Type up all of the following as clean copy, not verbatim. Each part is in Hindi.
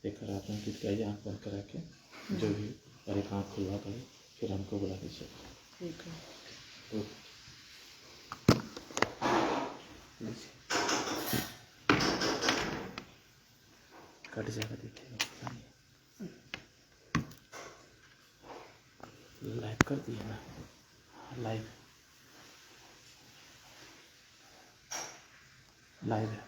एक आराधना गीत गाइए आँख बंद करा के, जो भी, और एक आँख खुलवा कर फिर हमको बुला दीजिए। ठीक है। कट जाएगा, देखिएगा। लाइव कर दिए ना, लाइव है।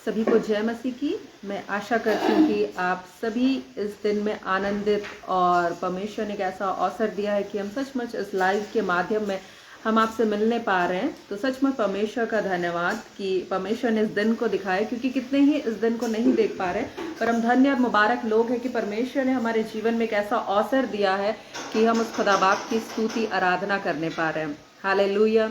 सभी को जय मसीह की। मैं आशा करती हूँ कि आप सभी इस दिन में आनंदित, और परमेश्वर ने एक ऐसा अवसर दिया है कि हम सचमुच इस लाइव के माध्यम में हम आपसे मिलने पा रहे हैं। तो सचमुच परमेश्वर का धन्यवाद कि परमेश्वर ने इस दिन को दिखाया, क्योंकि कितने ही इस दिन को नहीं देख पा रहे, पर हम धन्य और मुबारक लोग हैं कि परमेश्वर ने हमारे जीवन में एक ऐसा अवसर दिया है कि हम उस खुदा बाप की स्तुति आराधना करने पा रहे हैं। हालेलुया।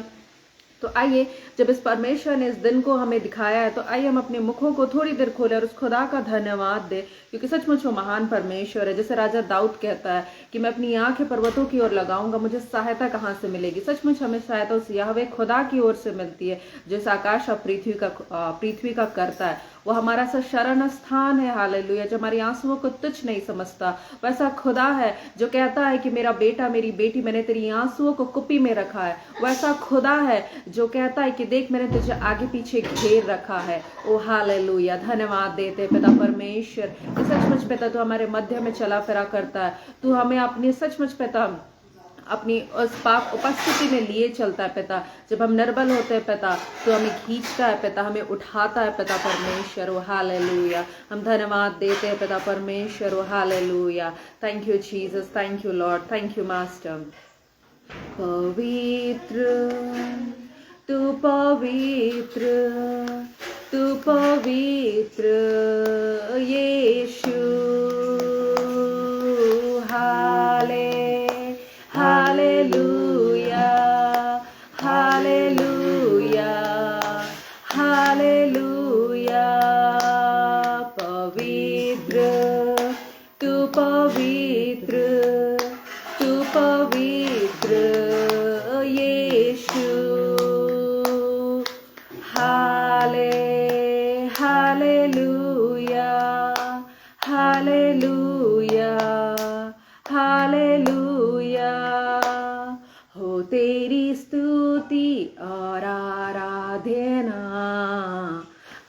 तो आइए, जब इस परमेश्वर ने इस दिन को हमें दिखाया है, तो आइए हम अपने मुखों को थोड़ी देर खोलें और उस खुदा का धन्यवाद दें, क्योंकि सचमुच वो महान परमेश्वर है। जैसे राजा दाऊद कहता है कि मैं अपनी आंखें पर्वतों की ओर लगाऊंगा, मुझे सहायता कहाँ से मिलेगी। सचमुच हमें सहायता उस यहोवा खुदा की ओर से मिलती है, जो इस आकाश और पृथ्वी का करता है। वो हमारा सा शरण स्थान है। हालेलुया। जो हमारी आंसुओं को तुच्छ नहीं समझता, वैसा खुदा है जो कहता है कि मेरा बेटा, मेरी बेटी, मैंने तेरी आंसुओं को कुप्पी में रखा है। वैसा खुदा है जो कहता है कि देख, मैंने तुझे आगे पीछे घेर रखा है। ओ हालेलुया। धन्यवाद देते पिता परमेश्वर कि सचमुच पिता तू हमारे मध्य में चला फिरा करता है। तू हमें अपनी सचमुच पिता अपनी उस पाक उपस्थिति में लिए चलता है पिता। जब हम निर्बल होते हैं पिता, तो हमें खींचता है पिता, हमें उठाता है पिता परमेश्वर। ओ हालेलुया। हम धन्यवाद देते हैं पिता परमेश्वर। ओ hallelujah. Thank you Jesus, thank you Lord, thank you master. पवित्र तू पवित्र, तू पवित्र यीशु। Hallelujah, hallelujah, hallelujah. पवित्र तू पवित्र, तू पवित्र यीशु। Hallelujah, hallelujah, hallelujah. हो तेरी स्तुति और आराधना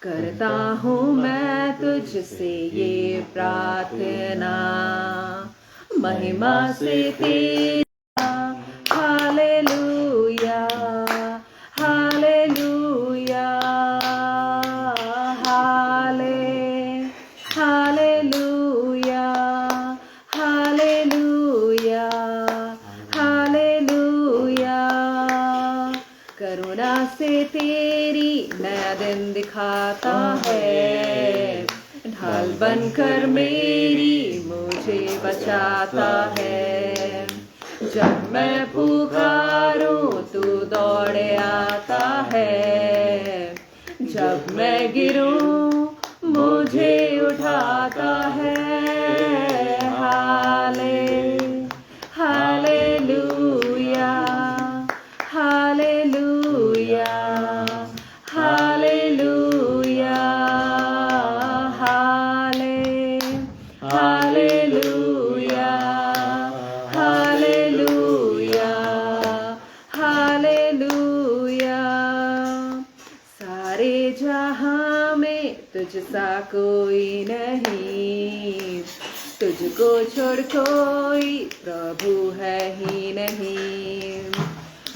करता हूँ मैं तुझसे ये प्रार्थना, महिमा से तेरी। Hallelujah, hallelujah, hallelujah, hallelujah, hallelujah. करुणा से तेरी नया दिन दिखाता है, ढाल बनकर मेरी मुझे बचाता है। जब मैं पुकारूं तू दौड़े आता है, जब मैं गिरूं मुझे उठाता है। Hallelujah, hallelujah, hallelujah, hallelujah, hallelujah, hallelujah. सारे जहां में तुझसा कोई नहीं, तुझको छोड़ कोई प्रभु है ही नहीं।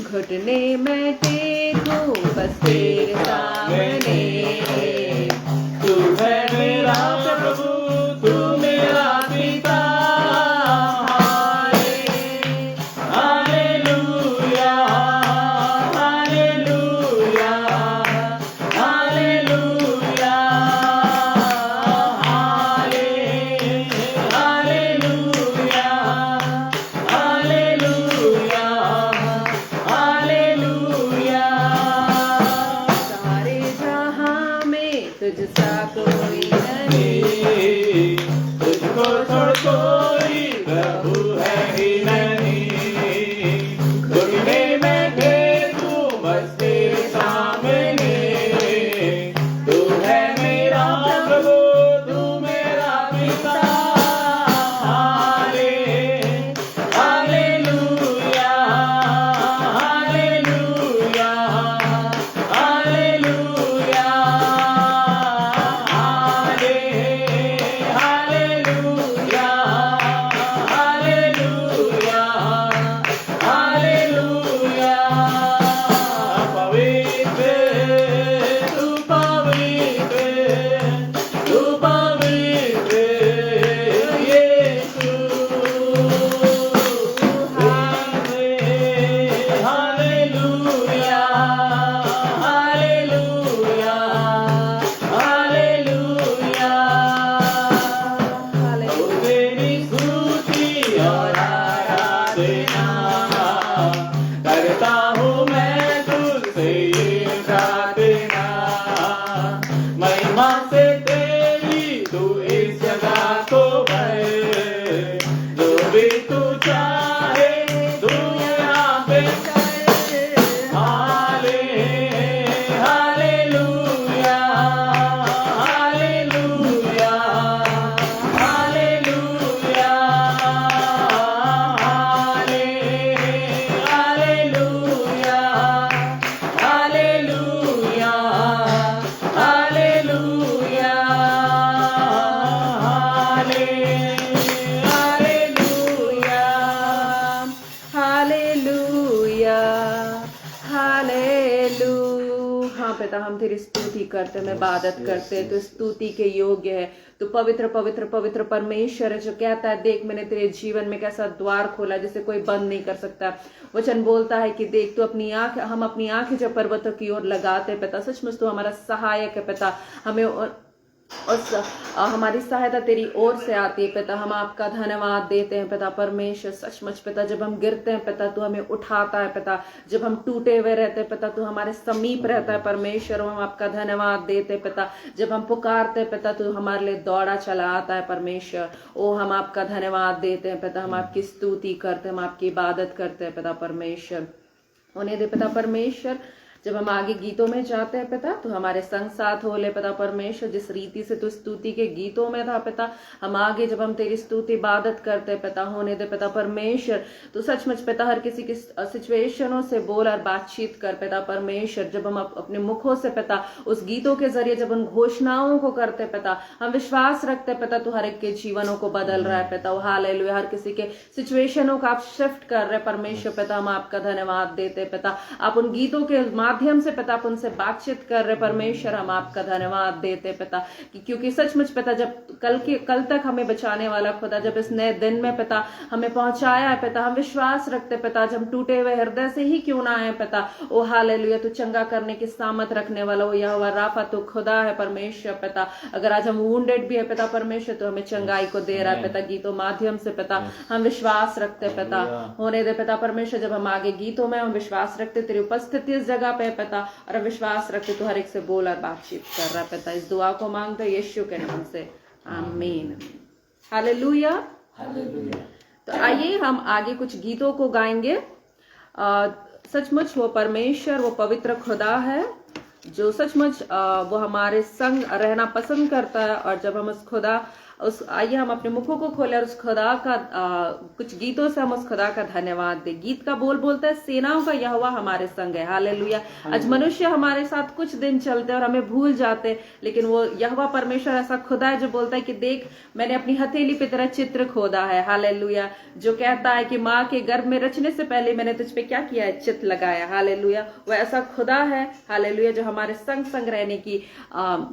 घुटने में टेकूं बस तेरे सामने, तू है मेरा प्रभु, तू मेरा पिता। Hallelujah, hallelujah, hallelujah, hallelujah, hallelujah. जैसा कोई नहीं, तुझको छोड़ कोई प्रभु है ही नहीं। घुटने में टेकूं बस तेरे सामने, तू है मेरा प्रभु, तू मेरा पिता। Hallelujah, hallelujah, hallelujah, hallelujah, hallelujah, hallelujah. पवित्र, तू पवित्र, तू पवित्र यीशु। Hallelujah, hallelujah, hallelujah. तेरी स्तुति और आराधना करता हूँ मैं तुझसे ये प्रार्थना। महिमा से तेरी तू इस जगह को भर, जो भी तू चाहे तू यहाँ पे कर। Hallelujah, hallelujah, hallelujah, hallelujah, hallelujah, hallelujah, hallelujah, hallelujah. हाँ पिता, हम तेरी स्तुति करते, मैं इबादत करते, तो स्तुति के योग्य है। तो पवित्र पवित्र पवित्र परमेश्वर है, जो कहता है देख मैंने तेरे जीवन में कैसा द्वार खोला जिसे कोई बंद नहीं कर सकता। वचन बोलता है कि देख तू अपनी आंख, हम अपनी आंखें जब पर्वतों की ओर लगाते हैं पिता, सचमुच तू हमारा सहायक है पिता। हमें हमारी सहायता तेरी ओर से आती है पिता। हम आपका धन्यवाद देते हैं पिता परमेश्वर। सचमुच पिता, जब हम गिरते हैं पिता तू हमें उठाता है पिता। जब हम टूटे हुए रहते हैं पिता तू हमारे समीप रहता है परमेश्वर। हम आपका धन्यवाद देते हैं पिता। जब हम पुकारते हैं पिता तू हमारे लिए दौड़ा चला आता है परमेश्वर। ओ हम आपका धन्यवाद देते हैं पिता। हम आपकी स्तुति करते हैं, हम आपकी इबादत करते हैं पिता परमेश्वर। उन्हें दे पिता परमेश्वर। जब हम आगे गीतों में जाते हैं पिता तो हमारे संग साथ हो ले पिता परमेश्वर। जिस रीति से तू स्तुति के गीतों में था पिता, हम आगे जब हम तेरी स्तुति इबादत करते हैं पिता, होने दे पिता परमेश्वर। तो सचमुच पिता हर किसी की सिचुएशनों से बोल और बातचीत कर पिता परमेश्वर। जब हम अपने मुखों से पिता उस गीतों के जरिए जब उन घोषणाओं को करते पिता, हम विश्वास रखते पिता तू हर एक के जीवनों को बदल रहा है पिता। हालेलुया, हर किसी के सिचुएशनों को आप शिफ्ट कर रहे परमेश्वर पिता। हम आपका धन्यवाद देते पिता। आप उन गीतों के माध्यम से पिता आप उनसे बातचीत कर रहे परमेश्वर। हम आपका धन्यवाद देते पिता क्योंकि सचमुच पिता जब कल तक हमें बचाने वाला खुदा जब इस नए दिन में पिता हमें पहुंचाया है पिता, हम विश्वास रखते पिता जब हम टूटे हुए हृदय से ही क्यों ना आए पिता। ओ हालेलुया, तू चंगा करने की सामर्थ रखने वाला हो यहोवा राफा, तू खुदा है परमेश्वर पिता। अगर आज हम वुंडेड भी है पिता परमेश्वर तो हमें चंगाई को दे रहा है पिता गीतों माध्यम से पिता। हम विश्वास रखते पिता, होने दे पिता परमेश्वर। जब हम आगे गीतों में हम विश्वास रखते तेरी उपस्थिति इस जगह पे पिता, और विश्वास रखते तू हर एक से बोल और बातचीत कर रहा पिता। इस दुआ को मांगते यीशु के नाम से, आमीन। हालेलुया। तो आइए हम आगे कुछ गीतों को गाएंगे। सचमुच वो परमेश्वर, वो पवित्र खुदा है जो सचमुच वो हमारे संग रहना पसंद करता है। और जब हम उस खुदा आइए हम अपने मुखों को खोले और उस खुदा का कुछ गीतों से हम उस खुदा का धन्यवाद दे। गीत का बोल बोलता है सेनाओं का यहोवा हमारे संग है। हालेलुया। आज मनुष्य हमारे साथ कुछ दिन चलते और हमें भूल जाते, लेकिन वो यहोवा परमेश्वर ऐसा खुदा है जो बोलता है कि देख मैंने अपनी हथेली पे तेरा चित्र खोदा है। हालेलुया। जो कहता है कि माँ के गर्भ में रचने से पहले मैंने तुझ पे क्या किया है, चित्र लगाया। हालेलुया। वो ऐसा खुदा है हालेलुया जो हमारे संग संग रहने की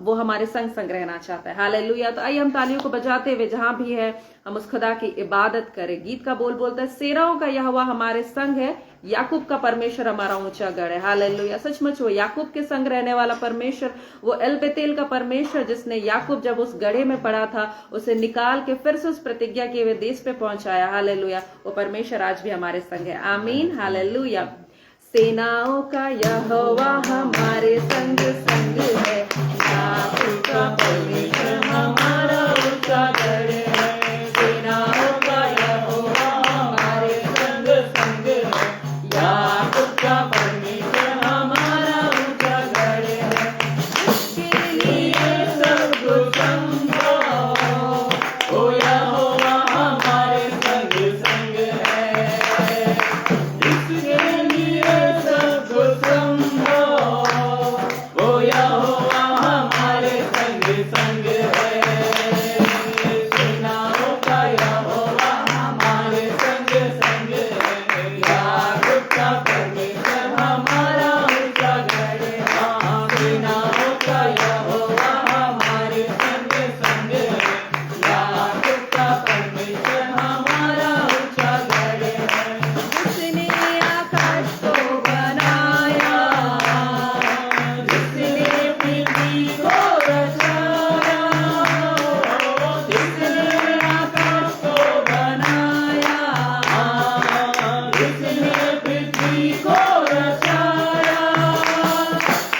वो हमारे संग संग रहना चाहता है। हालेलुया। तो आइए हम तालियों को बजाते हुए जहां भी है हम उस खुदा की इबादत करें। गीत का बोल बोलता है सेनाओं का यहोवा हमारे संग है, याकूब का परमेश्वर हमारा ऊंचा गढ़ है। हालेलुया। सचमुच वो याकूब के संग रहने वाला परमेश्वर, वो एल बेतेल का परमेश्वर जिसने याकूब जब उस गढ़े में पड़ा था उसे निकाल के फिर से उस प्रतिज्ञा के हुए देश पे पहुंचाया। हालेलुया। वो परमेश्वर आज भी हमारे संग है। आमीन। हालेलुया। सेनाओं का यहोवा हमारे संग संग है, याकूब का परमेश्वर हमारा ऊंचा गढ़ है। सेनाओं का यहोवा हमारे संग संग है, याकूब का परमेश्वर हमारा ऊंचा गढ़ है। उसके लिए सब कुछ संभव, ओ यहोवा हमारे संग संग है। इसके लिए सब कुछ संभव, ओ यहोवा हमारे संग संग है। सेनाओं का यहोवा हमारे संग संग है, याकूब का परमेश्वर हमारा ऊंचा गढ़ है। सेनाओं का यहोवा हमारे संग संग है, याकूब का परमेश्वर हमारा ऊंचा गढ़ है। जिसने आकाश को बनाया, जिसने पृथ्वी को रचाया, जिसने आकाश को बनाया, जिसने पृथ्वी को रचाया,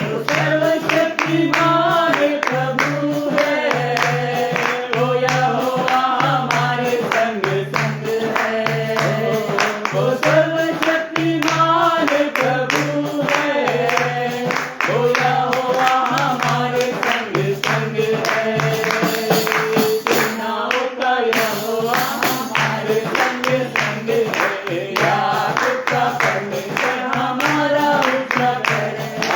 वो सर्वशक्तिमान प्रभु है, वो यहोवा हमारे संग संग है। वो सर्वशक्तिमान प्रभु है, वो यहोवा हमारे संग संग है। सेनाओं का यहोवा हमारे संग संग है, याकूब का परमेश्वर हमारा ऊंचा गढ़ है।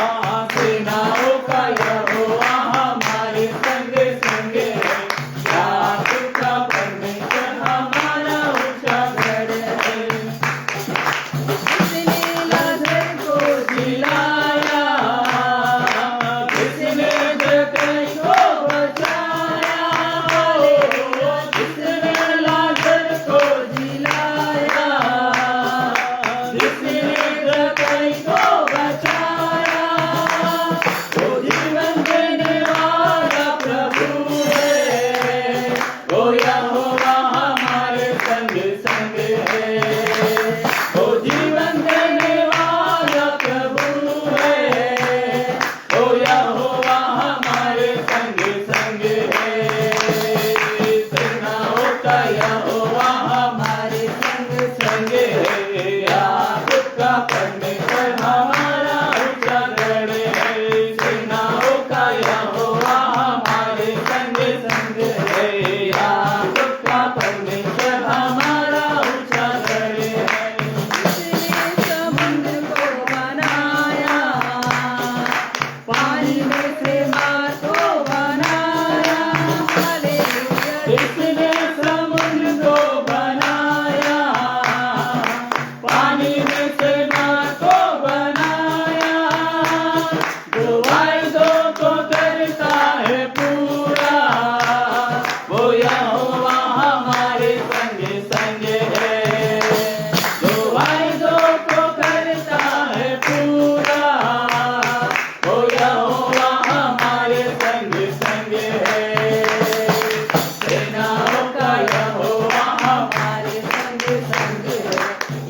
सेनाओं का यहोवा हमारे संग संग है, याकूब का परमेश्वर हमारा ऊंचा गढ़ है। जिसने लाजर को जिलाया, जिसने जकई को बचाया, जिसने लाजर को जिलाया, जिसने जकई को बचाया, वो जीवन देने वाला प्रभु है, वो यहोवा हमारे संग संग है। वो जीवन देने वाला प्रभु है, वो यहोवा हमारे संग संग है। सेनाओं का यहोवा हमारे संग संग है, याकूब का परमेश्वर हमारा ऊंचा गढ़ है। सेनाओं का यहोवा हमारे संग संग है, याकूब का परमेश्वर हमारा ऊंचा गढ़ है। जिसने समुद्र को बनाया, पानी में से मार को बनाया, हालेलुया। जिसने समुद्र को बनाया, पानी में से मार को बनाया, जो वायदों को करता है पूरा, वो यहोवा हमारे संग संग है। जो वायदों को करता है पूरा, वो यहोवा हमारे संग संग है। सेनाओं का यहोवा हमारे संग संग है,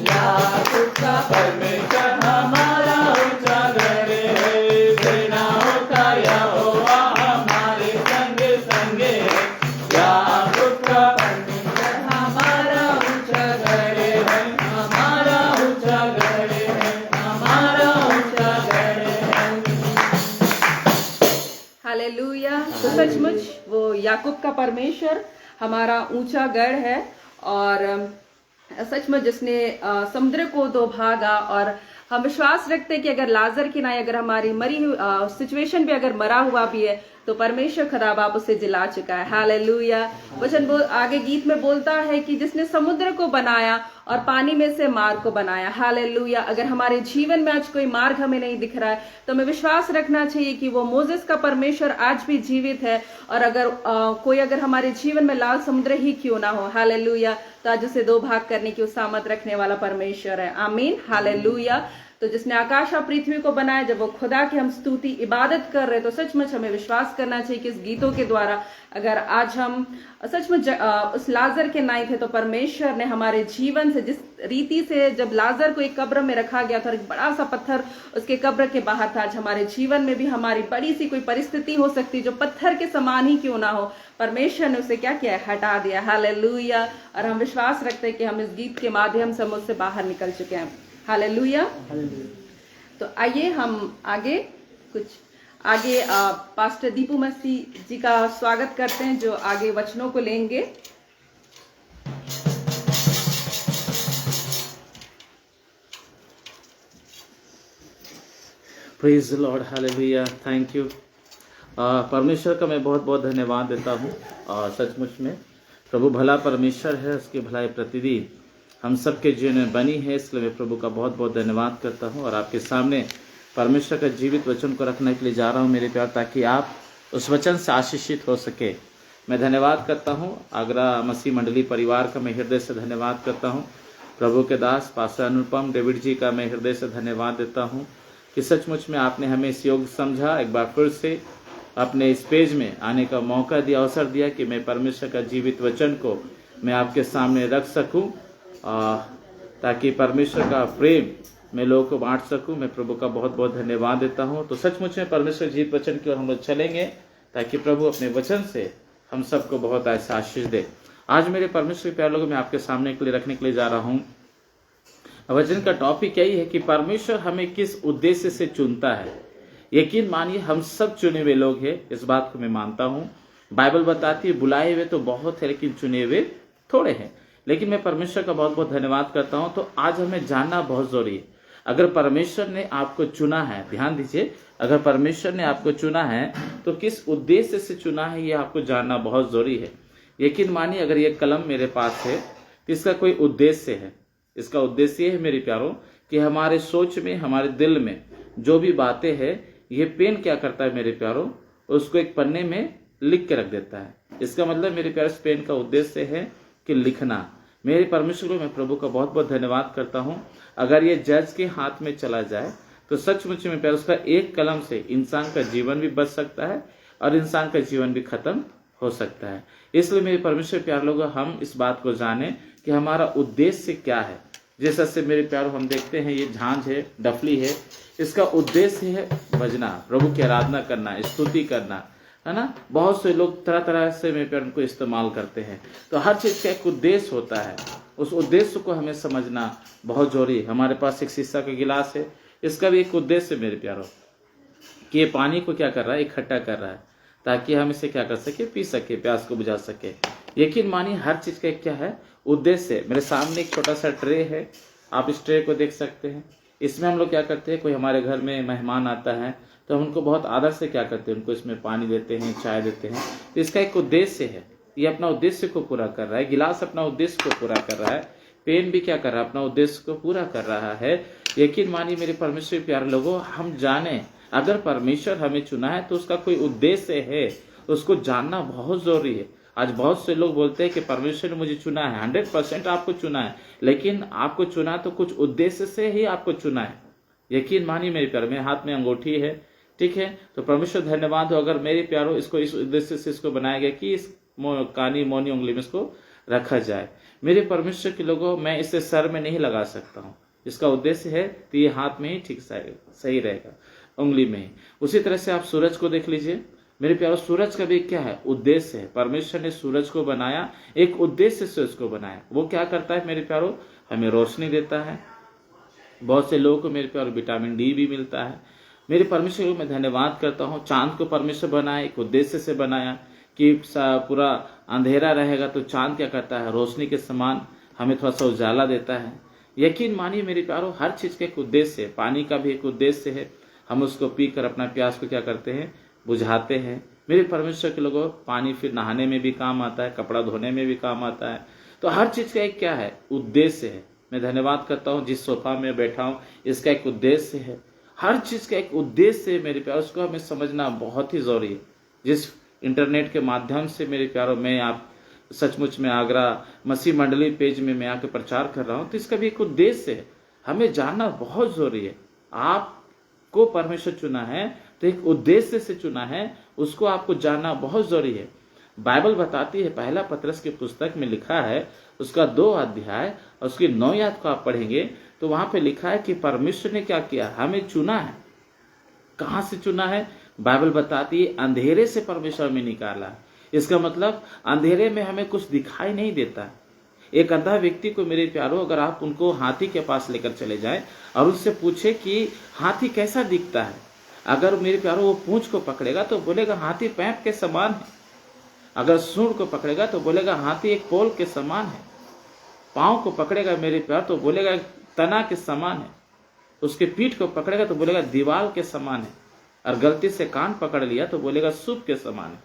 याकूब का परमेश्वर हमारा ऊंचा गढ़ है। सेनाओं का यहोवा हमारे संग संग है, याकूब का परमेश्वर हमारा ऊंचा गढ़ है। हमारा ऊंचा गढ़ है, हमारा ऊंचा गढ़ है। हालेलुया। तो सचमुच वो याकूब का परमेश्वर हमारा ऊंचा गढ़ है, और सचमुच जिसने समुद्र को दो भागा, और हम विश्वास रखते हैं कि अगर लाजर की नाई अगर हमारी मरी हुई सिचुएशन भी अगर मरा हुआ भी है, तो परमेश्वर खुदा बाप उसे जिला चुका है। हालेलुया। वचन आगे गीत में बोलता है कि जिसने समुद्र को बनाया और पानी में से मार्ग को बनाया। हालेलुया। अगर हमारे जीवन में आज कोई मार्ग हमें नहीं दिख रहा है, तो हमें विश्वास रखना चाहिए कि वो मोसेस का परमेश्वर आज भी जीवित है, और अगर कोई अगर हमारे जीवन में लाल समुद्र ही क्यों ना हो, हालेलुया, तो आज उसे दो भाग करने की सामर्थ रखने वाला परमेश्वर है। आमीन। हालेलुया। तो जिसने आकाश और पृथ्वी को बनाया, जब वो खुदा की हम स्तुति इबादत कर रहे हैं, तो सचमुच हमें विश्वास करना चाहिए कि इस गीतों के द्वारा अगर आज हम सचमुच उस लाजर के नाई थे, तो परमेश्वर ने हमारे जीवन से, जिस रीति से जब लाजर को एक कब्र में रखा गया था, एक बड़ा सा पत्थर उसके कब्र के बाहर था, आज हमारे जीवन में भी हमारी बड़ी सी कोई परिस्थिति हो सकती जो पत्थर के समान ही क्यों ना हो, परमेश्वर ने उसे क्या किया, हटा दिया। हालेलुया। और हम विश्वास रखते हैं कि हम इस गीत के माध्यम से हम उससे बाहर निकल चुके हैं। हालेलुया। तो आइए हम आगे पास्टर दीपू मसीह जी का स्वागत करते हैं, जो आगे वचनों को लेंगे। Praise the Lord, hallelujah, thank you. परमेश्वर का मैं बहुत बहुत धन्यवाद देता हूँ। सचमुच में प्रभु भला परमेश्वर है, उसकी भलाई प्रतिदिन हम सबके जीवन में बनी है, इसलिए मैं प्रभु का बहुत बहुत धन्यवाद करता हूँ और आपके सामने परमेश्वर का जीवित वचन को रखने के लिए जा रहा हूँ मेरे प्यार, ताकि आप उस वचन से आशीषित हो सके। मैं धन्यवाद करता हूँ आगरा मसीह मंडली परिवार का, मैं हृदय से धन्यवाद करता हूँ। प्रभु के दास पास्टर अनुपम डेविड जी का मैं हृदय से धन्यवाद देता हूँ कि सचमुच में आपने हमें इस योग्य समझा, एक बार फिर से अपने इस पेज में आने का मौका दिया, अवसर दिया कि मैं परमेश्वर का जीवित वचन को मैं आपके सामने रख सकूं, ताकि परमेश्वर का प्रेम मैं लोगों को बांट सकूं। मैं प्रभु का बहुत बहुत धन्यवाद देता हूं। तो सचमुच में परमेश्वर जीवित वचन की ओर हम लोग चलेंगे, ताकि प्रभु अपने वचन से हम सबको बहुत ऐसा आशीष दे। आज मेरे परमेश्वर के प्यारे लोगों, मैं आपके सामने के लिए रखने के लिए जा रहा हूँ। वचन का टॉपिक यही है कि परमेश्वर हमें किस उद्देश्य से चुनता है। यकीन मानिए हम सब चुने हुए लोग हैं, इस बात को मैं मानता हूँ। बाइबल बताती है बुलाए हुए तो बहुत है, लेकिन चुने हुए थोड़े हैं। लेकिन मैं परमेश्वर का बहुत बहुत धन्यवाद करता हूँ। तो आज हमें जानना बहुत जरूरी है, अगर परमेश्वर ने आपको चुना है, ध्यान दीजिए, अगर परमेश्वर ने आपको चुना है तो किस उद्देश्य से चुना है, ये आपको जानना बहुत जरूरी है। यकीन मानिए अगर ये कलम मेरे पास है तो इसका कोई उद्देश्य है। इसका उद्देश्य है मेरे प्यारों कि हमारे सोच में, हमारे दिल में जो भी बातें हैं, ये पेन क्या करता है मेरे प्यारों, उसको एक पन्ने में लिख के रख देता है। इसका मतलब मेरे प्यारे, इस पेन का उद्देश्य है कि लिखना। मेरे परमेश्वर को मैं प्रभु का बहुत बहुत धन्यवाद करता हूँ। अगर ये जज के हाथ में चला जाए तो सचमुच में प्यार, उसका एक कलम से इंसान का जीवन भी बच सकता है और इंसान का जीवन भी खत्म हो सकता है। इसलिए मेरे परमेश्वर प्यार लोग, हम इस बात को जाने कि हमारा उद्देश्य क्या है। जैसा से मेरे प्यार हम देखते हैं, ये झांझ है, डफली है, इसका उद्देश्य है बजना, प्रभु की आराधना करना, स्तुति करना, है ना। बहुत से लोग तरह तरह से मेरे प्यार उनको इस्तेमाल करते हैं। तो हर चीज का एक उद्देश्य होता है, उस उद्देश्य को हमें समझना बहुत जरूरी है। हमारे पास एक शीशा का गिलास है, इसका भी एक उद्देश्य मेरे प्यारों कि ये पानी को क्या कर रहा है, इकट्ठा कर रहा है, ताकि हम इसे क्या कर सके, पी सके, प्यास को बुझा सके। यकीन मानिए हर चीज का एक क्या है, उद्देश्य। मेरे सामने एक छोटा सा ट्रे है, आप इस ट्रे को देख सकते हैं। इसमें हम लोग क्या करते हैं, कोई हमारे घर में मेहमान आता है तो हम उनको बहुत आदर से क्या करते हैं, उनको इसमें पानी देते हैं, चाय देते हैं। तो इसका एक उद्देश्य है, ये अपना उद्देश्य को पूरा कर रहा है। गिलास अपना उद्देश्य को पूरा कर रहा है, पेन भी क्या कर रहा है, अपना उद्देश्य को पूरा कर रहा है। यकीन मानिए मेरे परमेश्वर प्यारे लोगों, हम जाने अगर परमेश्वर हमें चुना है तो उसका कोई उद्देश्य है, उसको जानना बहुत जरूरी है। आज बहुत से लोग बोलते हैं कि परमेश्वर ने मुझे चुना है, 100% आपको चुना है, लेकिन आपको चुना तो कुछ उद्देश्य से ही आपको चुना है। यकीन मानिए मेरे प्यारे, मेरे हाथ में अंगूठी है, ठीक है, तो परमेश्वर धन्यवाद हो अगर मेरे प्यारों इसको इस उद्देश्य से इसको बनाया गया कि इस कानी मौनी उंगली में इसको रखा जाए। मेरे परमेश्वर के लोगों, मैं इसे सर में नहीं लगा सकता हूँ, इसका उद्देश्य है तो ये हाथ में ही ठीक सही रहेगा, उंगली में ही। उसी तरह से आप सूरज को देख लीजिए मेरे प्यारों, सूरज का भी क्या है, उद्देश्य है। परमेश्वर ने सूरज को बनाया, एक उद्देश्य से उसको बनाया। वो क्या करता है मेरे प्यारों, हमें रोशनी देता है। बहुत से लोगों को मेरे प्यारों विटामिन डी भी मिलता है। मेरे परमेश्वर को मैं धन्यवाद करता हूँ। चांद को परमेश्वर बनाया, एक उद्देश्य से बनाया कि पूरा अंधेरा रहेगा तो चांद क्या करता है, रोशनी के समान हमें थोड़ा सा उजाला देता है। यकीन मानिए मेरे प्यारों, हर चीज का एक उद्देश्य है। पानी का भी एक उद्देश्य है, हम उसको पीकर अपना प्यास को क्या करते हैं, बुझाते हैं। मेरे परमेश्वर के लोगों, पानी फिर नहाने में भी काम आता है, कपड़ा धोने में भी काम आता है। तो हर चीज का एक क्या है, उद्देश्य है। मैं धन्यवाद करता हूँ जिस सोफा में बैठा हूँ, इसका एक उद्देश्य है। हर चीज का एक उद्देश्य है मेरे प्यारों, उसको हमें समझना बहुत ही जरूरी है। जिस इंटरनेट के माध्यम से मेरे प्यारों मैं आप सचमुच में आगरा मसीह मंडली पेज में मैं आके प्रचार कर रहा हूँ, तो इसका भी एक उद्देश्य है, हमें जानना बहुत जरूरी है। आपको परमेश्वर चुना है तो एक उद्देश्य से चुना है, उसको आपको जानना बहुत जरूरी है। बाइबल बताती है, पहला पतरस की पुस्तक में लिखा है, उसका 2 अध्याय और उसकी 9 आयत को आप पढ़ेंगे तो वहां पे लिखा है कि परमेश्वर ने क्या किया, हमें चुना है। कहां से चुना है? बाइबल बताती है अंधेरे से परमेश्वर में निकाला। इसका मतलब अंधेरे में हमें कुछ दिखाई नहीं देता। एक अंधा व्यक्ति को मेरे प्यारो, अगर आप उनको हाथी के पास लेकर चले जाएं और उससे पूछे कि हाथी कैसा दिखता है, अगर मेरे प्यारो वो पूंछ को पकड़ेगा तो बोलेगा हाथी पैंप के समान है। अगर सूंड को पकड़ेगा तो बोलेगा हाथी एक पोल के समान है। पांव को पकड़ेगा मेरे प्यार तो बोलेगा तना के समान है। उसके पीठ को पकड़ेगा तो बोलेगा दीवाल के समान है। और गलती से कान पकड़ लिया तो बोलेगा सूप के समान है।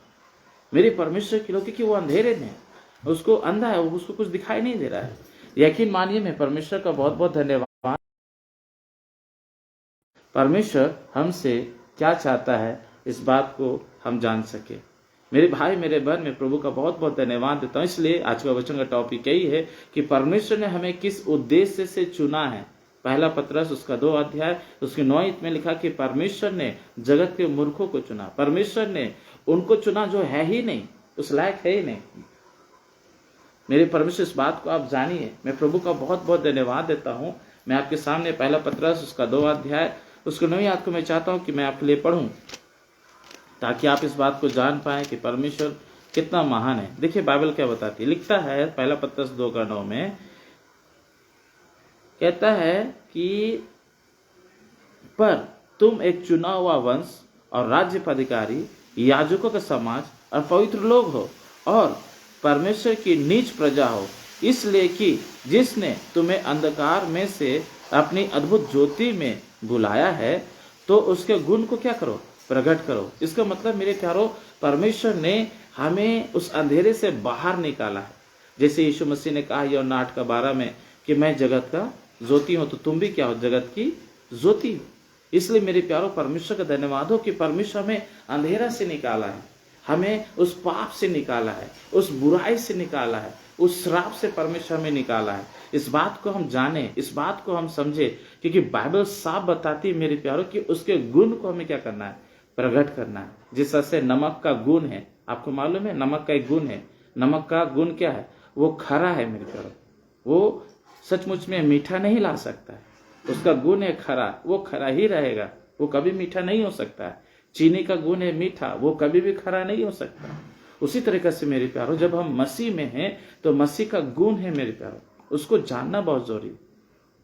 मेरे परमेश्वर की लोग कि वो अंधेरे में, उसको अंधा है, उसको कुछ दिखाई नहीं दे रहा है। यकीन मानिए, मैं परमेश्वर का बहुत बहुत धन्यवाद। परमेश्वर हमसे क्या चाहता है इस बात को हम जान सके। मेरे भाई मेरे बहन, मैं प्रभु का बहुत बहुत धन्यवाद देता हूँ। इसलिए आज का वचन का टॉपिक यही है कि परमेश्वर ने हमें किस उद्देश्य से चुना है। पहला पतरस उसका 2 अध्याय उसकी 9 आयत में लिखा कि परमेश्वर ने जगत के मूर्खों को चुना। परमेश्वर ने उनको चुना जो है ही नहीं, उस लायक है ही नहीं। मेरे परमेश्वर, इस बात को आप जानिए। मैं प्रभु का बहुत बहुत धन्यवाद देता हूँ। मैं आपके सामने पहला पतरस उसका 2 अध्याय उसकी 9 आयत को मैं चाहता हूँ कि मैं आपके लिए पढ़ूं, ताकि आप इस बात को जान पाए कि परमेश्वर कितना महान है। देखिए बाइबल क्या बताती है, लिखता है पहला पतरस 2:9 में, कहता है कि पर तुम एक चुना हुआ वंश और राज्य पदाधिकारी, याजकों का समाज और पवित्र लोग हो और परमेश्वर की नीच प्रजा हो, इसलिए कि जिसने तुम्हें अंधकार में से अपनी अद्भुत ज्योति में बुलाया है तो उसके गुण को क्या करो, प्रकट करो। इसका मतलब मेरे प्यारो, परमेश्वर ने हमें उस अंधेरे से बाहर निकाला है। जैसे यीशु मसीह ने कहा यूहन्ना 8:12 में कि मैं जगत का ज्योति हूं, तो तुम भी क्या हो, जगत की ज्योति हो। इसलिए मेरे प्यारो, परमेश्वर का धन्यवाद हो कि परमेश्वर हमें अंधेरा से निकाला है, हमें उस पाप से निकाला है, उस बुराई से निकाला है, उस श्राप से परमेश्वर हमें निकाला है। इस बात को हम जाने, इस बात को हम समझे, क्योंकि बाइबल साफ बताती है मेरे प्यारो कि उसके गुण को हमें क्या करना है, प्रकट करना है। जिस तरह से नमक का गुण है, आपको मालूम है नमक का एक गुण है। नमक का गुण क्या है? वो खरा है मेरे प्यारो, वो सचमुच में मीठा नहीं ला सकता है। उसका गुण है खरा, वो खरा ही रहेगा, वो कभी मीठा नहीं हो सकता है। चीनी का गुण है मीठा, वो कभी भी खरा नहीं हो सकता। उसी तरीके से मेरे प्यारो, जब हम मसीह में हैं तो मसीह का गुण है मेरे प्यारो, उसको जानना बहुत जरूरी है।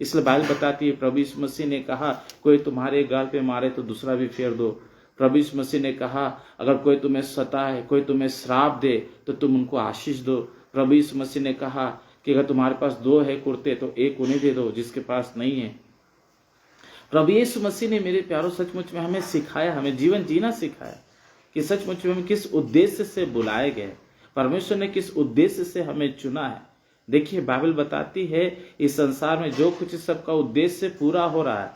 इसलिए बाइबल बताती है, प्रभु यीशु मसीह ने कहा कोई तुम्हारे गाल पे मारे तो दूसरा भी फेर दो। प्रभु यीशु मसीह ने कहा अगर कोई तुम्हें सताए, कोई तुम्हें श्राप दे तो तुम उनको आशीष दो। प्रभु यीशु मसीह ने कहा कि अगर तुम्हारे पास 2 है कुर्ते तो एक उन्हें दे दो जिसके पास नहीं है। प्रभु यीशु मसीह ने मेरे प्यारों सचमुच में हमें सिखाया, हमें जीवन जीना सिखाया कि सचमुच में हम किस उद्देश्य से बुलाए गए, परमेश्वर ने किस उद्देश्य से हमें चुना है। देखिए बाइबल बताती है इस संसार में जो कुछ सबका उद्देश्य पूरा हो रहा है,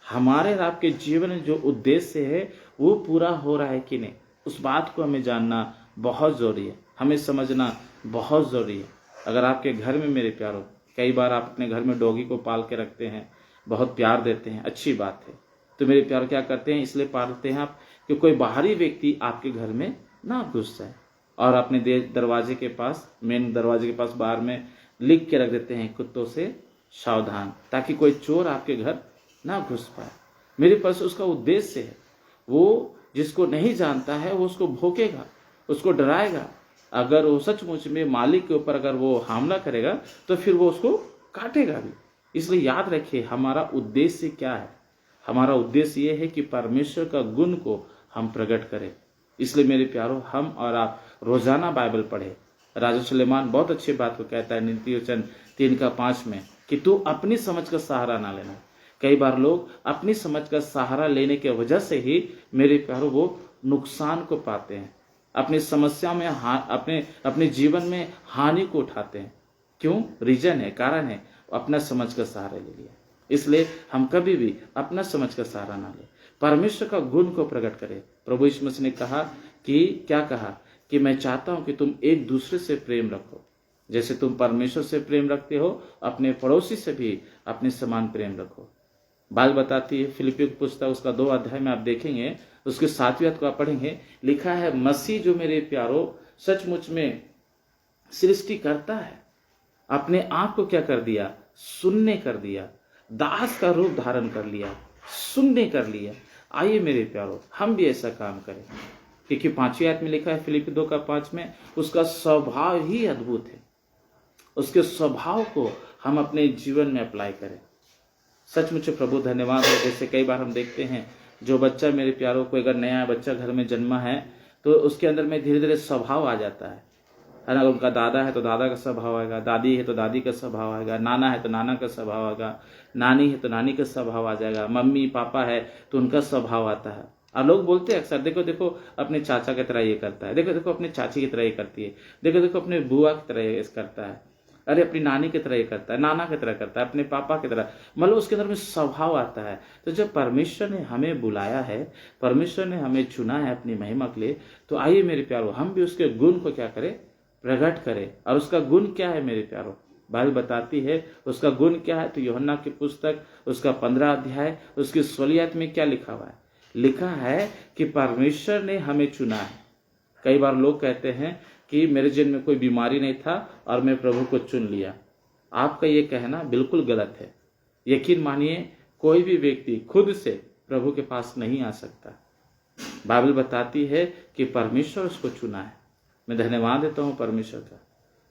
हमारे और आपके जीवन में जो उद्देश्य है वो पूरा हो रहा है कि नहीं, उस बात को हमें जानना बहुत जरूरी है, हमें समझना बहुत जरूरी है। अगर आपके घर में मेरे प्यारों, कई बार आप अपने घर में डॉगी को पाल के रखते हैं, बहुत प्यार देते हैं, अच्छी बात है। तो मेरे प्यार क्या करते हैं, इसलिए पालते हैं आप कि कोई बाहरी व्यक्ति आपके घर में ना घुस जाए। और अपने दरवाजे के पास, मेन दरवाजे के पास बाहर में लिख के रख देते हैं कुत्तों से सावधान, ताकि कोई चोर आपके घर ना घुस पाए। मेरे पास उसका उद्देश्य है, वो जिसको नहीं जानता है वो उसको भौंकेगा, उसको डराएगा। अगर वो सचमुच में मालिक के ऊपर अगर वो हमला करेगा तो फिर वो उसको काटेगा भी। इसलिए याद रखिए हमारा उद्देश्य क्या है। हमारा उद्देश्य ये है कि परमेश्वर का गुण को हम प्रकट करें। इसलिए मेरे प्यारों, हम और आप रोजाना बाइबल पढ़े। राजा सुलेमान बहुत अच्छी बात को कहता है नीति वचन 3:5 में कि तू अपनी समझ का सहारा ना लेना। कई बार लोग अपनी समझ का सहारा लेने की वजह से ही मेरे प्यारों वो नुकसान को पाते हैं, अपनी समस्या में अपने जीवन में हानि को उठाते हैं। क्यों? रीजन है, कारण है, अपना समझ का सहारा ले लिया। इसलिए हम कभी भी अपना समझ का सहारा ना ले, परमेश्वर का गुण को प्रकट करें। प्रभु यीशु मसीह ने कहा कि क्या कहा कि मैं चाहता हूं कि तुम एक दूसरे से प्रेम रखो, जैसे तुम परमेश्वर से प्रेम रखते हो, अपने पड़ोसी से भी अपने समान प्रेम रखो। बाइबल बताती है, फिलिपियों की पुस्तक उसका 2 अध्याय में आप देखेंगे, उसके 7वें अध्याय को आप पढ़ेंगे, लिखा है मसीह जो मेरे प्यारो सचमुच में सृष्टि करता है, अपने आप को क्या कर दिया, सुनने कर दिया, दास का रूप धारण कर लिया, सुनने कर लिया। आइए मेरे प्यारो हम भी ऐसा काम करें, क्योंकि 5वीं आयत में लिखा है फिलिपी 2:5 में, उसका स्वभाव ही अद्भुत है। उसके स्वभाव को हम अपने जीवन में अप्लाई करें। सचमुच प्रभु धन्यवाद है। जैसे कई बार हम देखते हैं, जो बच्चा मेरे प्यारों को, अगर नया बच्चा घर में जन्मा है तो उसके अंदर में धीरे धीरे स्वभाव आ जाता है ना। उनका दादा है तो दादा का स्वभाव आएगा, दादी है तो दादी का स्वभाव आएगा, नाना है तो नाना का स्वभाव आएगा, नानी है तो नानी का स्वभाव आ जाएगा, मम्मी पापा है तो उनका स्वभाव आता है। और लोग बोलते हैं अक्सर, देखो देखो अपने चाचा की तरह ये करता है, देखो देखो अपने चाची की तरह ये करती है, देखो देखो अपने बुआ की तरह ये करता है, अरे अपनी नानी की तरह ये करता है, नाना की तरह करता है, अपने पापा की तरह, मतलब उसके अंदर में स्वभाव आता है। तो जब परमेश्वर ने हमें बुलाया है, परमेश्वर ने हमें चुना है अपनी महिमा के लिए, तो आइए मेरे प्यारो हम भी उसके गुण को क्या करें, प्रकट करें। और उसका गुण क्या है मेरे प्यारो, बाइबल बताती है उसका गुण क्या है। तो यूहन्ना की पुस्तक उसका 15 अध्याय उसकी 16 आयत में क्या लिखा हुआ है, लिखा है कि परमेश्वर ने हमें चुना है। कई बार लोग कहते हैं कि मेरे जीवन में कोई बीमारी नहीं था और मैं प्रभु को चुन लिया। आपका ये कहना बिल्कुल गलत है। यकीन मानिए, कोई भी व्यक्ति खुद से प्रभु के पास नहीं आ सकता। बाइबल बताती है कि परमेश्वर उसको चुना है। मैं धन्यवाद देता हूं परमेश्वर का।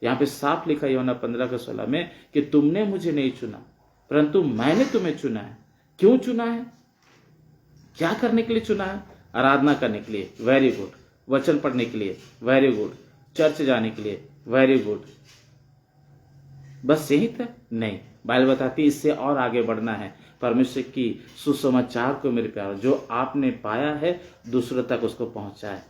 यहाँ पे साफ लिखा है यूहन्ना 15:16 में कि तुमने मुझे नहीं चुना परंतु मैंने तुम्हें चुना है। क्यों चुना है, क्या करने के लिए चुना है? आराधना करने के लिए, वेरी गुड। वचन पढ़ने के लिए, वेरी गुड। चर्च जाने के लिए, वेरी गुड। बस यही था? नहीं, बाइबल बताती है इससे और आगे बढ़ना है। परमेश्वर की सुसमाचार को मेरे प्यारो जो आपने पाया है दूसरों तक उसको पहुंचाए।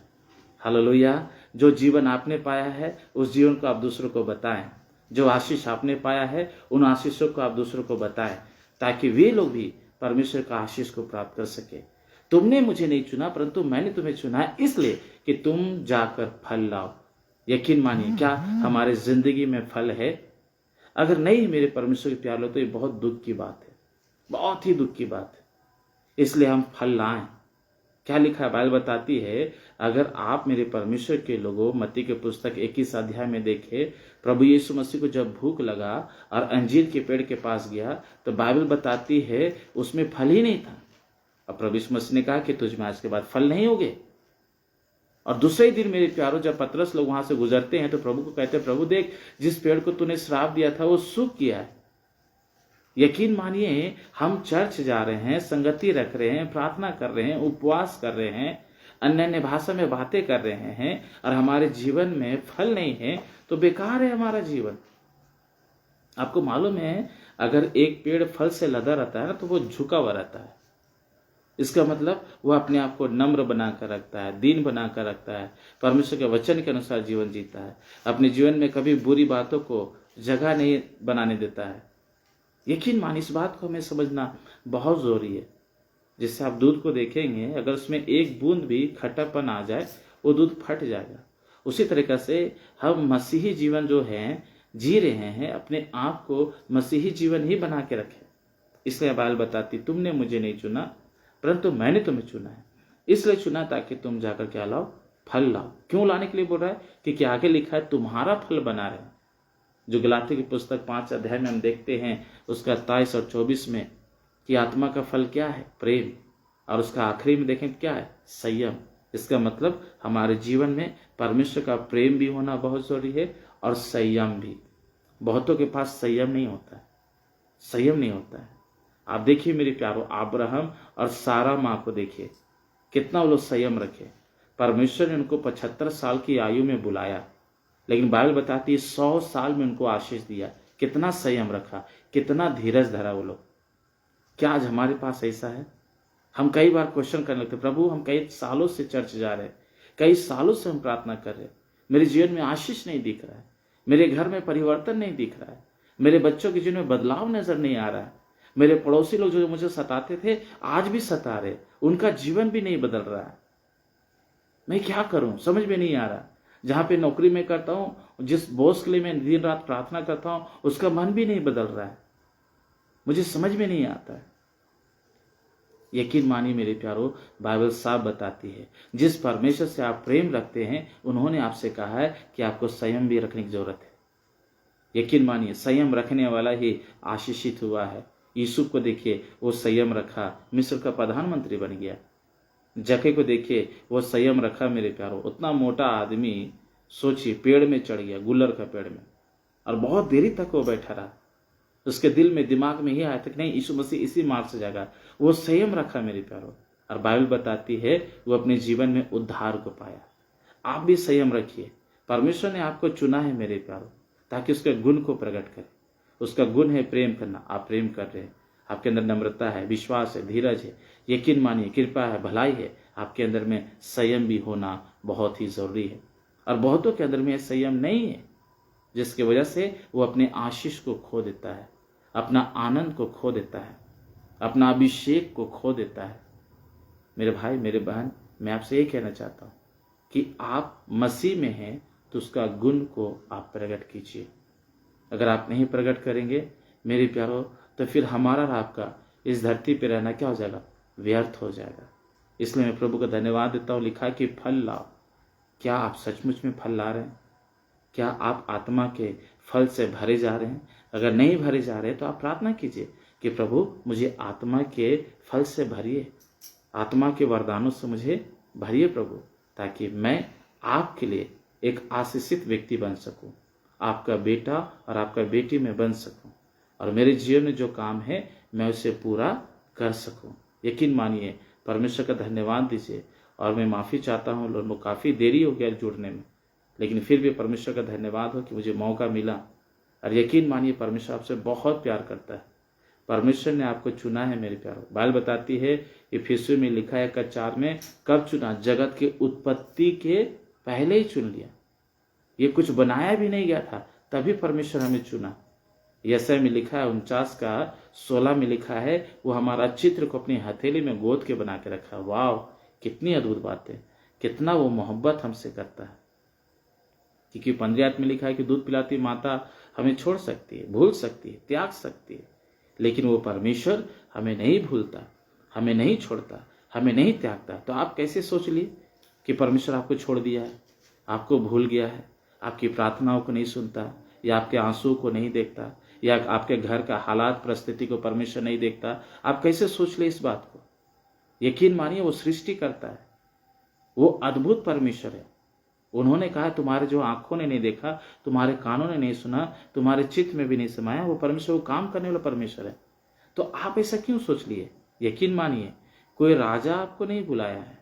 हालेलुया। जो जीवन आपने पाया है उस जीवन को आप दूसरों को बताएं। जो आशीष आपने पाया है उन आशीषों को आप दूसरों को बताएं, ताकि वे लोग भी परमेश्वर का आशीष को प्राप्त कर सके। तुमने मुझे नहीं चुना परंतु मैंने तुम्हें चुना है इसलिए कि तुम जाकर फल लाओ। यकीन मानिए, क्या हमारे जिंदगी में फल है? अगर नहीं मेरे परमेश्वर के प्यार लो तो ये बहुत दुख की बात है, बहुत ही दुख की बात है। इसलिए हम फल लाएं। क्या लिखा है, बाइबल बताती है, अगर आप मेरे परमेश्वर के लोगों, मत्ती के पुस्तक 21 अध्याय में देखे, प्रभु यीशु मसीह को जब भूख लगा और अंजीर के पेड़ के पास गया तो बाइबल बताती है उसमें फल ही नहीं था। अब प्रभु यीशु मसीह ने कहा कि तुझ में आज के बाद फल नहीं होंगे। और दूसरे दिन मेरे प्यारों जब पतरस लोग वहां से गुजरते हैं तो प्रभु को कहते हैं, प्रभु देख जिस पेड़ को तूने श्राप दिया था वो सूख गया है। यकीन मानिए, हम चर्च जा रहे हैं, संगति रख रहे हैं, प्रार्थना कर रहे हैं, उपवास कर रहे हैं, अन्य अन्य भाषा में बातें कर रहे हैं और हमारे जीवन में फल नहीं है तो बेकार है हमारा जीवन। आपको मालूम है, अगर एक पेड़ फल से लदा रहता है ना तो वो झुका हुआ रहता है। इसका मतलब वो अपने आप को नम्र बनाकर रखता है, दीन बनाकर रखता है, परमेश्वर के वचन के अनुसार जीवन जीता है, अपने जीवन में कभी बुरी बातों को जगह नहीं बनाने देता है। यकीन मान, इस बात को हमें समझना बहुत जरूरी है। जिससे आप दूध को देखेंगे, अगर उसमें एक बूंद भी खट्टापन आ जाए वो दूध फट जाएगा। उसी तरीके से हम मसीही जीवन जो है जी रहे हैं, अपने आप को मसीही जीवन ही बना के रखें। इसलिए बाइबल बताती, तुमने मुझे नहीं चुना परंतु मैंने तुम्हें चुना है। इसलिए चुना ताकि तुम जाकर क्या लाओ, फल लाओ। क्यों लाने के लिए बोल रहा है? क्योंकि आगे लिखा है तुम्हारा फल बना रहे। जो गलाती की पुस्तक 5 अध्याय में हम देखते हैं उसका 23 और 24 में कि आत्मा का फल क्या है, प्रेम। और उसका आखिरी में देखें क्या है, संयम। इसका मतलब हमारे जीवन में परमेश्वर का प्रेम भी होना बहुत जरूरी है और संयम भी। बहुतों के पास संयम नहीं होता है, संयम नहीं होता है। आप देखिए मेरे प्यारो, अब्राहम और सारा माँ को देखिए, कितना वो लोग संयम रखे। परमेश्वर ने उनको 75 साल की आयु में बुलाया, लेकिन बाइबल बताती है 100 साल में उनको आशीष दिया। कितना संयम रखा, कितना धीरज धरा वो लोग। क्या आज हमारे पास ऐसा है? हम कई बार क्वेश्चन करने लगते, प्रभु हम कई सालों से चर्च जा रहे हैं, कई सालों से हम प्रार्थना कर रहे हैं, मेरे जीवन में आशीष नहीं दिख रहा है, मेरे घर में परिवर्तन नहीं दिख रहा है, मेरे बच्चों के जीवन में बदलाव नजर नहीं आ रहा है, मेरे पड़ोसी लोग जो मुझे सताते थे आज भी सता रहे, उनका जीवन भी नहीं बदल रहा है। मैं क्या करूं, समझ में नहीं आ रहा। जहां पे नौकरी में करता हूं, जिस बॉस के लिए मैं दिन रात प्रार्थना करता हूं, उसका मन भी नहीं बदल रहा है। मुझे समझ में नहीं आता है। यकीन मानिए मेरे प्यारो, बाइबल साफ बताती है जिस परमेश्वर से आप प्रेम रखते हैं उन्होंने आपसे कहा है कि आपको संयम भी रखने की जरूरत है। यकीन मानिए संयम रखने वाला ही आशीषित हुआ है। यूसुफ को देखिए, वो संयम रखा, मिस्र का प्रधानमंत्री बन गया। जक्कई को देखिए, वो संयम रखा मेरे प्यारो, उतना मोटा आदमी सोचिए पेड़ में चढ़ गया, गुलर का पेड़ में, और बहुत देरी तक वो बैठा रहा। उसके दिल में दिमाग में ये आया था कि नहीं, यीशु मसीह इसी मार्ग से जाएगा। वो संयम रखा मेरे प्यारो, और बाइबल बताती है वो अपने जीवन में उद्धार को पाया। आप भी संयम रखिए। परमेश्वर ने आपको चुना है मेरे प्यारो, ताकि उसके गुण को प्रकट करे। उसका गुण है प्रेम करना, आप प्रेम कर रहे हैं। आपके अंदर नम्रता है, विश्वास है, धीरज है, यकीन मानिए कृपा है, भलाई है। आपके अंदर में संयम भी होना बहुत ही जरूरी है। और बहुतों के अंदर में संयम नहीं है, जिसकी वजह से वो अपने आशीष को खो देता है, अपना आनंद को खो देता है, अपना अभिषेक को खो देता है। मेरे भाई मेरे बहन, मैं आपसे ये कहना चाहता हूँ कि आप मसीह में हैं तो उसका गुण को आप प्रकट कीजिए। अगर आप नहीं प्रकट करेंगे मेरे प्यारो, तो फिर हमारा और आपका इस धरती पर रहना क्या हो जाएगा, व्यर्थ हो जाएगा। इसलिए मैं प्रभु का धन्यवाद देता हूँ। लिखा कि फल लाओ। क्या आप सचमुच में फल ला रहे हैं? क्या आप आत्मा के फल से भरे जा रहे हैं? अगर नहीं भरे जा रहे तो आप प्रार्थना कीजिए कि प्रभु मुझे आत्मा के फल से भरिए, आत्मा के वरदानों से मुझे भरिए प्रभु, ताकि मैं आपके लिए एक आशीषित व्यक्ति बन सकूं, आपका बेटा और आपका बेटी में बन सकूं, और मेरे जीवन में जो काम है मैं उसे पूरा कर सकूं। यकीन मानिए, परमेश्वर का धन्यवाद दीजिए। और मैं माफ़ी चाहता हूँ, लोगों को काफ़ी देरी हो गया जुड़ने में, लेकिन फिर भी परमेश्वर का धन्यवाद हो कि मुझे मौका मिला। और यकीन मानिए परमेश्वर आपसे बहुत प्यार करता है। परमेश्वर ने आपको चुना है मेरे प्यारो। बाइबल बताती है, इफिसियों में लिखा है 1:4 में, कब चुना? जगत के उत्पत्ति के पहले ही चुन लिया। ये कुछ बनाया भी नहीं गया था, तभी परमेश्वर हमें चुना। यशायाह में लिखा है 49:16 में लिखा है, वो हमारा चित्र को अपनी हथेली में गोद के बना के रखा। वाह, कितनी अद्भुत बात है, कितना वो मोहब्बत हमसे करता है। क्योंकि 15 में लिखा है कि दूध पिलाती माता हमें छोड़ सकती है, भूल सकती है, त्याग सकती है, लेकिन वो परमेश्वर हमें नहीं भूलता, हमें नहीं छोड़ता, हमें नहीं त्यागता। तो आप कैसे सोच लिए कि परमेश्वर आपको छोड़ दिया है, आपको भूल गया है, आपकी प्रार्थनाओं को नहीं सुनता, या आपके आंसू को नहीं देखता, या आपके घर का हालात परिस्थिति को परमेश्वर नहीं देखता? आप कैसे सोच ले इस बात को? यकीन मानिए वो सृष्टि करता है, वो अद्भुत परमेश्वर है। उन्होंने कहा तुम्हारे जो आंखों ने नहीं देखा, तुम्हारे कानों ने नहीं सुना, तुम्हारे चित्त में भी नहीं समाया, वो परमेश्वर वो काम करने वाला परमेश्वर है। तो आप ऐसा क्यों सोच लिए? यकीन मानिए कोई राजा आपको नहीं बुलाया है,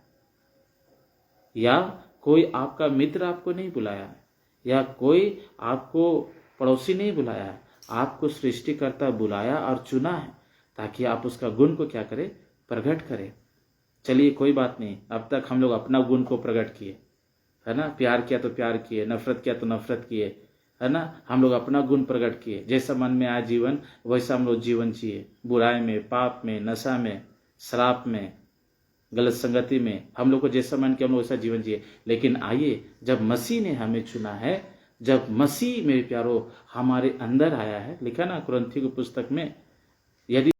या कोई आपका मित्र आपको नहीं बुलाया है, या कोई आपको पड़ोसी नहीं बुलाया है। आपको सृष्टिकर्ता बुलाया और चुना है, ताकि आप उसका गुण को क्या करें, प्रकट करें। चलिए कोई बात नहीं, अब तक हम लोग अपना गुण को प्रकट किए, है ना, प्यार किया तो प्यार किए, नफरत किया तो नफरत किए, है ना, हम लोग अपना गुण प्रकट किए। जैसा मन में आया जीवन वैसा हम लोग जीवन जिए, बुराई में, पाप में, नशा में, शराब में, गलत संगति में, हम लोग को जैसा मन किया हम लोग वैसा जीवन जिए। लेकिन आइए, जब मसीह ने हमें चुना है, जब मसीह मेरे प्यारो हमारे अंदर आया है, लिखा ना कुरिन्थियों की पुस्तक में, यदि